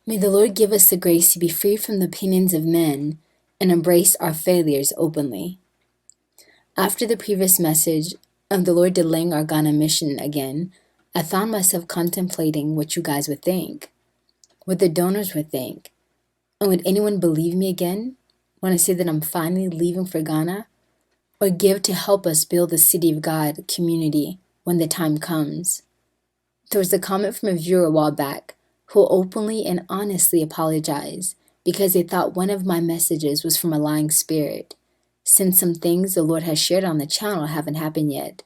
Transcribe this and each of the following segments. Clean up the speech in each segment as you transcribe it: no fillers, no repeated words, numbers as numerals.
May the Lord give us the grace to be free from the opinions of men and embrace our failures openly. After the previous message of the Lord delaying our Ghana mission again, I found myself contemplating what you guys would think, what the donors would think, and would anyone believe me again when I say that I'm finally leaving for Ghana, or give to help us build the City of God community when the time comes. There was a comment from a viewer a while back who openly and honestly apologized because they thought one of my messages was from a lying spirit, since some things the Lord has shared on the channel haven't happened yet,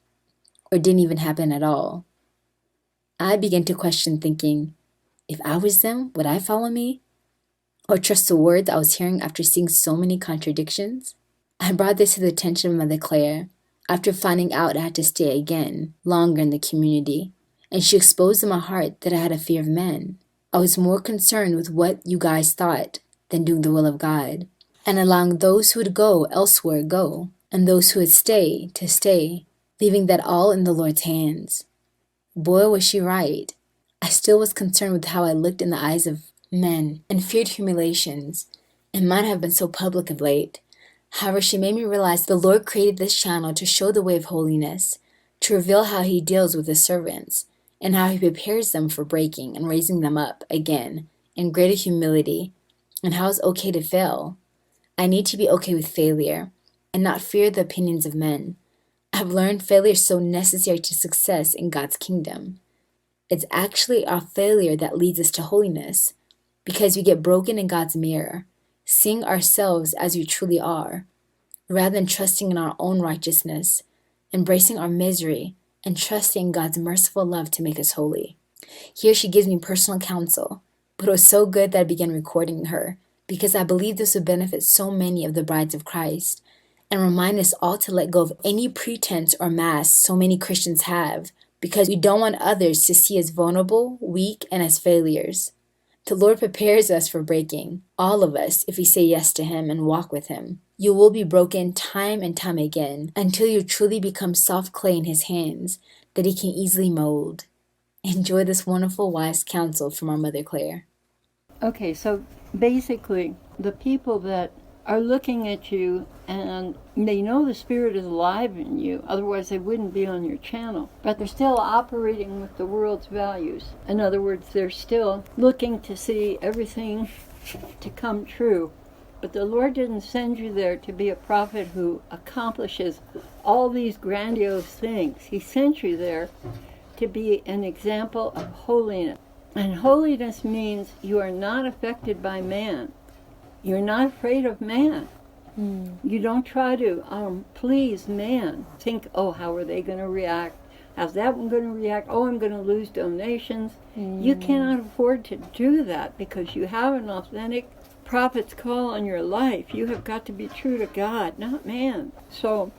or didn't even happen at all. I began to question, thinking, if I was them, would I follow me? Or trust the word that I was hearing after seeing so many contradictions? I brought this to the attention of Mother Clare after finding out I had to stay again, longer in the community, and she exposed in my heart that I had a fear of men. I was more concerned with what you guys thought than doing the will of God, and allowing those who would go elsewhere go, and those who would stay to stay, leaving that all in the Lord's hands. Boy, was she right. I still was concerned with how I looked in the eyes of men and feared humiliations, and might have been so public of late. However, she made me realize the Lord created this channel to show the way of holiness, to reveal how He deals with His servants, and how He prepares them for breaking and raising them up again in greater humility, and how it's okay to fail. I need to be okay with failure and not fear the opinions of men. I've learned failure is so necessary to success in God's kingdom. It's actually our failure that leads us to holiness, because we get broken in God's mirror, seeing ourselves as we truly are, rather than trusting in our own righteousness, embracing our misery, and trusting God's merciful love to make us holy. Here she gives me personal counsel, but it was so good that I began recording her, because I believe this would benefit so many of the brides of Christ, and remind us all to let go of any pretense or mask so many Christians have, because we don't want others to see us vulnerable, weak, and as failures. The Lord prepares us for breaking, all of us, if we say yes to Him and walk with Him. You will be broken time and time again until you truly become soft clay in His hands that He can easily mold. Enjoy this wonderful, wise counsel from our Mother Clare. Okay, so basically, the people that are looking at you and they know the Spirit is alive in you, otherwise they wouldn't be on your channel, but they're still operating with the world's values. In other words, they're still looking to see everything to come true. But the Lord didn't send you there to be a prophet who accomplishes all these grandiose things. He sent you there to be an example of holiness. And holiness means you are not affected by man. You're not afraid of man. You don't try to please man. Think, oh, how are they going to react? How's that one going to react? Oh, I'm going to lose donations. You cannot afford to do that because you have an authentic prophet's call on your life. You have got to be true to God, not man. So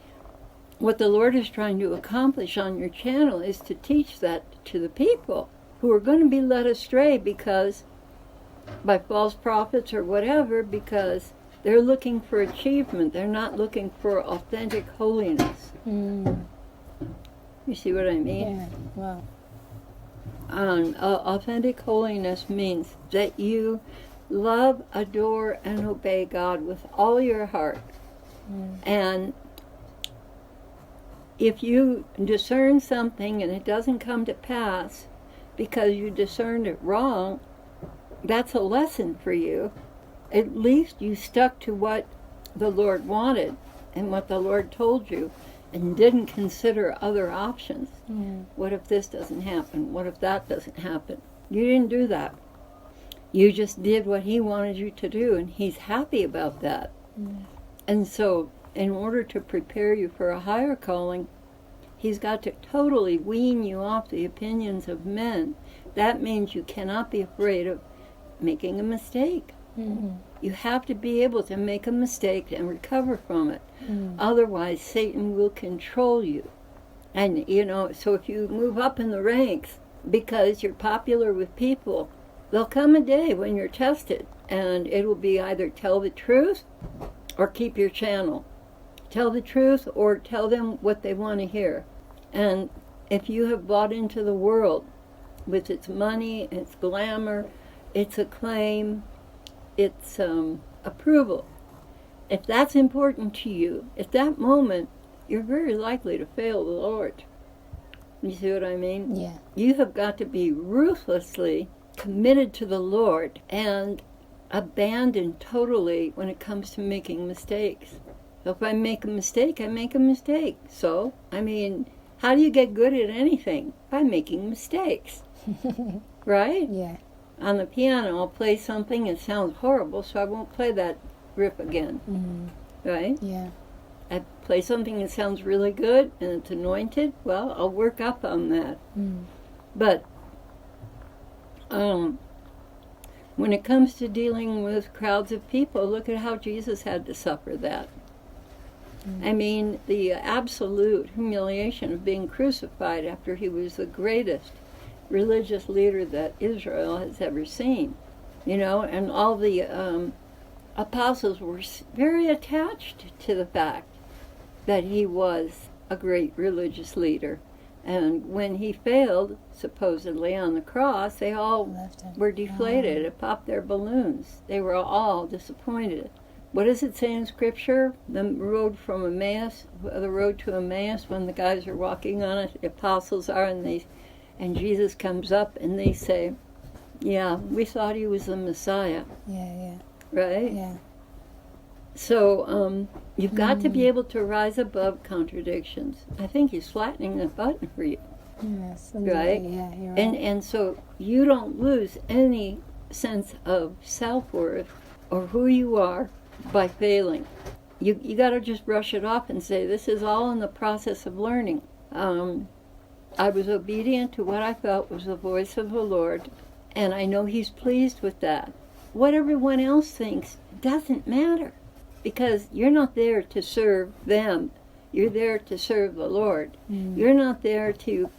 what the Lord is trying to accomplish on your channel is to teach that to the people who are going to be led astray because by false prophets or whatever, because they're looking for achievement. They're not looking for authentic holiness. You see what I mean? Yeah, wow. Authentic holiness means that you love, adore, and obey God with all your heart. And if you discern something and it doesn't come to pass because you discerned it wrong, that's a lesson for you. At least you stuck to what the Lord wanted and what the Lord told you and didn't consider other options. What if this doesn't happen? What if that doesn't happen? You didn't do that. You just did what He wanted you to do, and He's happy about that. And so, in order to prepare you for a higher calling, He's got to totally wean you off the opinions of men. That means you cannot be afraid of making a mistake. You have to be able to make a mistake and recover from it. Otherwise, Satan will control you. And, so if you move up in the ranks because you're popular with people, there'll come a day when you're tested, and it will be either tell the truth or keep your channel. Tell the truth or tell them what they want to hear. And if you have bought into the world with its money, its glamour, it's acclaim, it's approval. If that's important to you, at that moment, you're very likely to fail the Lord. You see what I mean? Yeah. You have got to be ruthlessly committed to the Lord and abandoned totally when it comes to making mistakes. So if I make a mistake, I make a mistake. So, I mean, how do you get good at anything? By making mistakes. Right? Yeah. On the piano, I'll play something, it sounds horrible, so I won't play that riff again. Mm-hmm. Right? Yeah. I play something that sounds really good and it's anointed, well, I'll work up on that. Mm. But when it comes to dealing with crowds of people, look at how Jesus had to suffer that. I mean, the absolute humiliation of being crucified after he was the greatest religious leader that Israel has ever seen, you know, and all the apostles were very attached to the fact that he was a great religious leader. And when he failed, supposedly, on the cross, they all were deflated. It popped their balloons. They were all disappointed. What does it say in Scripture? The road to Emmaus, when the guys are walking on it, the apostles are, and Jesus comes up and they say, yeah, we thought he was the Messiah. Yeah. Right? Yeah. So you've got to be able to rise above contradictions. I think he's flattening the button for you. Yes. Right? Yeah, you're right. And so you don't lose any sense of self-worth or who you are by failing. You got to just brush it off and say, this is all in the process of learning. I was obedient to what I felt was the voice of the Lord, and I know he's pleased with that. What everyone else thinks doesn't matter, because you're not there to serve them. You're there to serve the Lord. You're not there to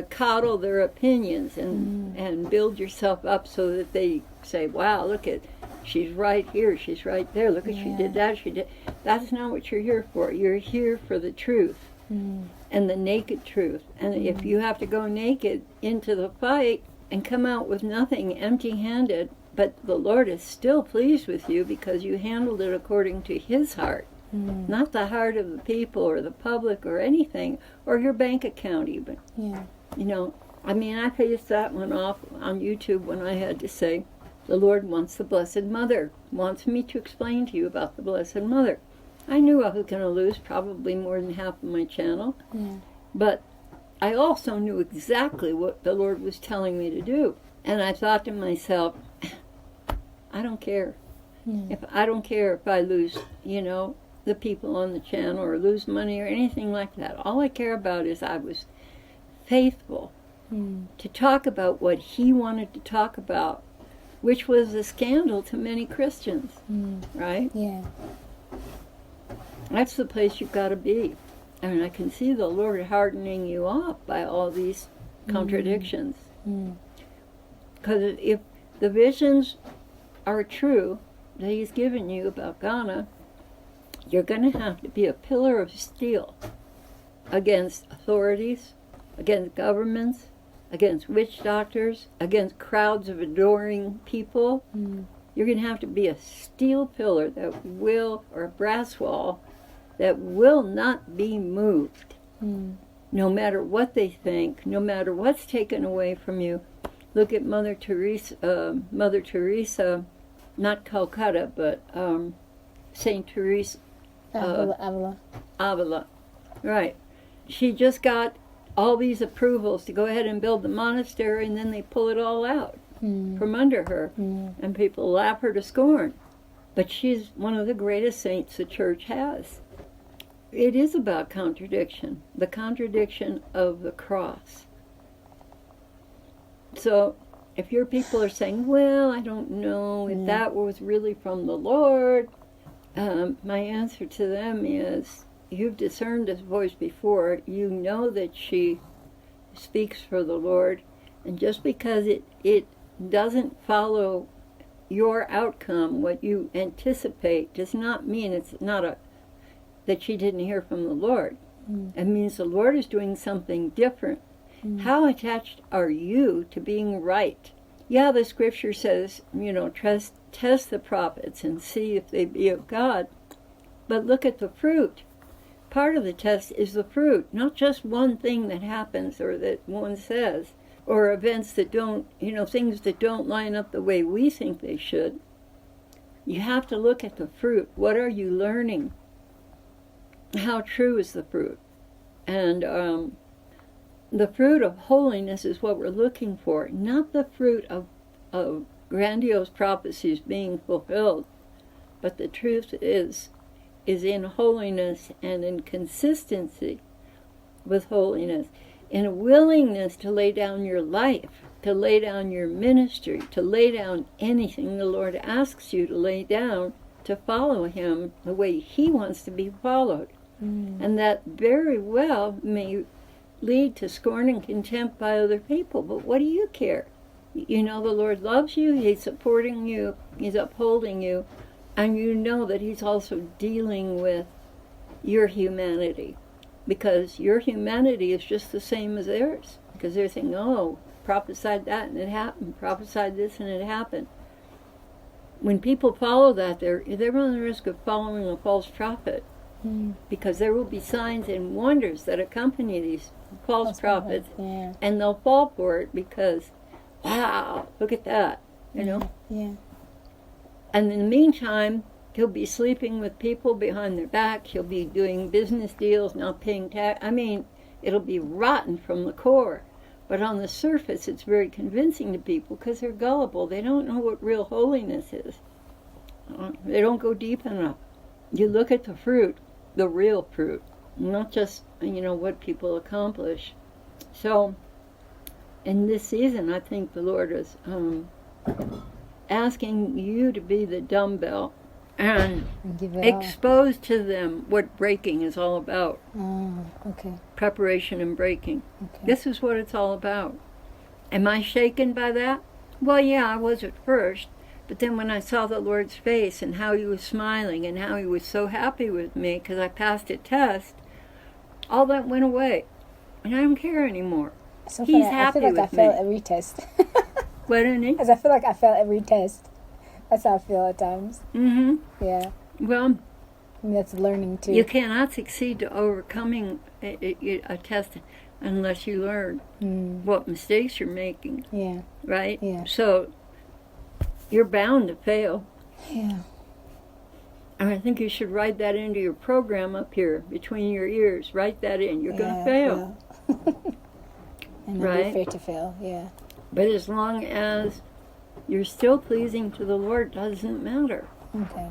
coddle their opinions and build yourself up so that they say, wow, look at, she's right here, she's right there, look at, she did that, she did. That's not what you're here for. You're here for the truth and the naked truth. And if you have to go naked into the fight and come out with nothing, empty-handed, but the Lord is still pleased with you because you handled it according to his heart, not the heart of the people or the public or anything, or your bank account even. Yeah. You know, I mean, I faced that one off on YouTube when I had to say, the Lord wants the Blessed Mother, wants me to explain to you about the Blessed Mother. I knew I was going to lose probably more than half of my channel, but I also knew exactly what the Lord was telling me to do. And I thought to myself, I don't care. I don't care if I lose, you know, the people on the channel or lose money or anything like that. All I care about is I was faithful to talk about what he wanted to talk about, which was a scandal to many Christians, right? Yeah. That's the place you've got to be. I mean, I can see the Lord hardening you up by all these contradictions. Because if the visions are true that he's given you about Ghana, you're going to have to be a pillar of steel against authorities, against governments, against witch doctors, against crowds of adoring people. You're going to have to be a steel pillar that will, or a brass wall, that will not be moved, no matter what they think, no matter what's taken away from you. Look at Mother Teresa, not Calcutta, but Saint Teresa Avila. Right. She just got all these approvals to go ahead and build the monastery, and then they pull it all out from under her, and people laugh her to scorn. But she's one of the greatest saints the church has. It is about contradiction, the contradiction of the cross. So if your people are saying, well, I don't know if that was really from the Lord, my answer to them is, you've discerned his voice before. You know that she speaks for the Lord. And just because it doesn't follow your outcome, what you anticipate, does not mean it's not that she didn't hear from the Lord. It means the Lord is doing something different. How attached are you to being right? yeah, the scripture says, test the prophets and see if they be of God. But look at the fruit. Part of the test is the fruit, not just one thing that happens or that one says, or events that don't, things that don't line up the way we think they should. You have to look at the fruit. What are you learning? How true is the fruit? And the fruit of holiness is what we're looking for, not the fruit of grandiose prophecies being fulfilled, but the truth is in holiness and in consistency with holiness, in a willingness to lay down your life, to lay down your ministry, to lay down anything the Lord asks you to lay down to follow him the way he wants to be followed. And that very well may lead to scorn and contempt by other people, but what do you care? The Lord loves you, he's supporting you, he's upholding you, and you know that he's also dealing with your humanity, because your humanity is just the same as theirs, because they're thinking, oh, prophesied that and it happened, prophesied this and it happened. When people follow that, they run the risk of following a false prophet, because there will be signs and wonders that accompany these false prophets, and they'll fall for it because, wow, look at that, Yeah. And in the meantime, he'll be sleeping with people behind their back. He'll be doing business deals, not paying tax. I mean, it'll be rotten from the core. But on the surface, it's very convincing to people because they're gullible. They don't know what real holiness is. They don't go deep enough. You look at the fruit, the real fruit, not just, what people accomplish. So, in this season, I think the Lord is asking you to be the dumbbell and expose to them what breaking is all about. Okay. Preparation and breaking. Okay. This is what it's all about. Am I shaken by that? Well, yeah, I was at first. But then when I saw the Lord's face and how he was smiling and how he was so happy with me because I passed a test, all that went away. And I don't care anymore. So He's funny. happy I feel like with I failed me. every test. What, honey? Because I feel like I failed every test. That's how I feel at times. Mm-hmm. Yeah. Well, I mean, that's learning too. you cannot succeed to overcoming a test unless you learn what mistakes you're making. Yeah. Right? Yeah. So you're bound to fail. Yeah. And I think you should write that into your program up here between your ears. Write that in. You're going to fail. Yeah. And Right? not be afraid to fail. Yeah. But as long as you're still pleasing to the Lord, doesn't matter. Okay.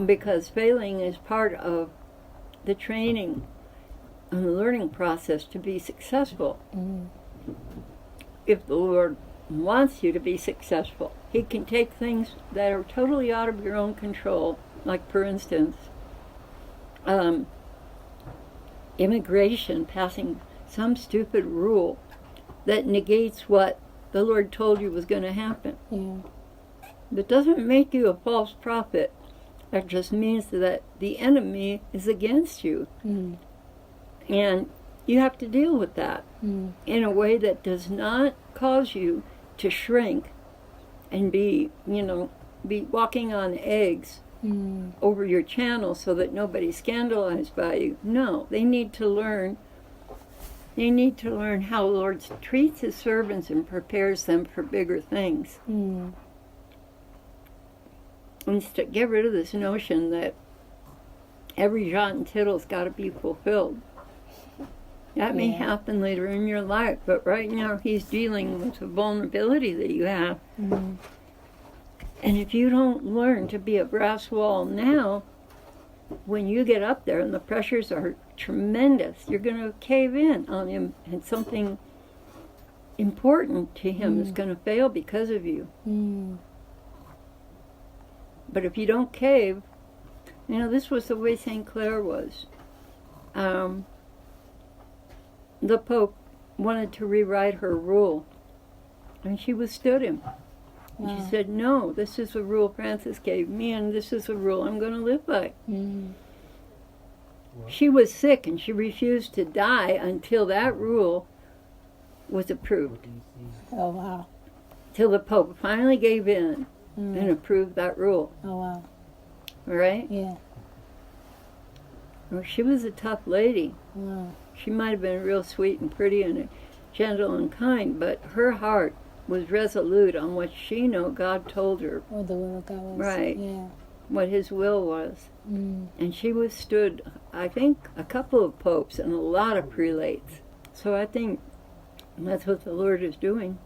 Because failing is part of the training and the learning process to be successful. If the Lord wants you to be successful, he can take things that are totally out of your own control, like, for instance, immigration, passing some stupid rule that negates what the Lord told you was going to happen. Yeah. That doesn't make you a false prophet. That just means that the enemy is against you. And you have to deal with that in a way that does not cause you to shrink and be walking on eggs over your channel so that nobody's scandalized by you. No, they need to learn. They need to learn how the Lord treats his servants and prepares them for bigger things. And to get rid of this notion that every jot and tittle's got to be fulfilled. That may happen later in your life, but right now he's dealing with the vulnerability that you have. And if you don't learn to be a brass wall now, when you get up there and the pressures are tremendous, you're going to cave in on him, and something important to him is going to fail because of you. But if you don't cave, this was the way St. Clare was. The Pope wanted to rewrite her rule, and she withstood him. And she said, no, this is the rule Francis gave me, and this is the rule I'm going to live by. She was sick, and she refused to die until that rule was approved. Oh, wow. till the Pope finally gave in and approved that rule. Oh, wow. All right? Yeah. Well, she was a tough lady. Wow. She might have been real sweet and pretty and gentle and kind, but her heart was resolute on what she knew God told her. What the will of God was. Right. Yeah. What his will was. Mm. And she withstood, I think, a couple of popes and a lot of prelates. So I think that's what the Lord is doing.